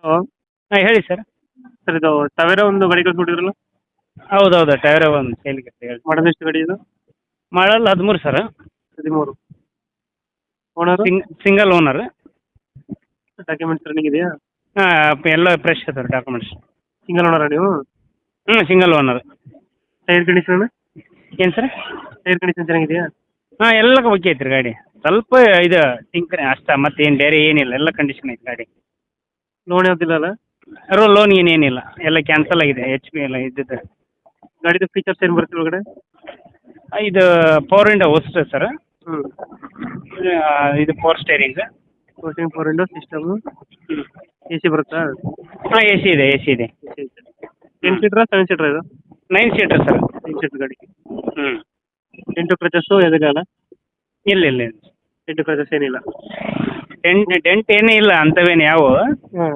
Hello. ಹಾಂ ಹೇಳಿ sir. Sir ಇದು ಟವೇರಾ ಒಂದು ಗಾಡಿ ಕಳ್ಸ್ಕೊಟ್ಟಿದ್ರಲ್ಲ, ಹೌದು ಟೈರ್ ಒಂದು ಸೇಲ್ಗೆ ಹೇಳಿ. ಮಾಡಲ್ ಎಷ್ಟು ಗಾಡಿ ಇದು? ಮಾಡಲ್ 13 sir. 13. Owner? Single owner. Documents running ಇದೆಯಾ? ಹಾಂ ಎಲ್ಲ ಫ್ರೆಶ್ ಸರ್ ಡಾಕ್ಯುಮೆಂಟ್ಸ್. ಸಿಂಗಲ್ ಓನರಾ ನೀವು? Single owner. Tyre condition? ಏನು ಸರ್? ಟೈರ್ ಕಂಡೀಷನ್ ಚೆನ್ನಾಗಿದೆಯಾ? ಹಾಂ ಎಲ್ಲ ಓಕೆ ಐತ್ರಿ ಗಾಡಿ. ಸ್ವಲ್ಪ ಇದು ಟಿಂಕರ್ ಅಷ್ಟೇ, ಮತ್ತೇನು ಬೇರೆ ಏನಿಲ್ಲ, ಎಲ್ಲ ಕಂಡೀಷನ್ ಐತೆ ಗಾಡಿ. ಲೋನ್ ಯಾವ್ದಿಲ್ಲ ಅಲ್ಲ? ಲೋನ್ ಏನೇನಿಲ್ಲ, ಎಲ್ಲ ಕ್ಯಾನ್ಸಲ್ ಆಗಿದೆ, HP ಎಲ್ಲ ಇದ್ದಿದ್ದು. ಗಾಡಿದು ಫೀಚರ್ಸ್ ಏನು ಬರುತ್ತೆ ಒಳಗಡೆ? ಇದು ಪವರ್ ವಿಂಡೋ ಹೊಸ್ತು ಸರ್. ಹ್ಞೂ. ಇದು power steering. Four window system. AC ಬರುತ್ತಾ? ಹಾಂ AC ಇದೆ. AC ಐತೆ. 10 ಸೀಟ್ರಾ 7 ಸೀಟ್ರಾ ಇದು? 9 ಸೀಟರ್ ಸರ್. 9 ಸೀಟರ್ ಗಾಡಿ. ಹ್ಞೂ. ಡೆಂಟು ಕ್ರಚಸ್ಸು ಎದೆಗಾಲ? ಇಲ್ಲ. ಡೆಂಟು ಕ್ರಚಸ್ ಏನಿಲ್ಲ? ಡೆಂಟ್ ಏನೂ ಇಲ್ಲ ಅಂಥವೇನು ಯಾವ. ಹ್ಞೂ.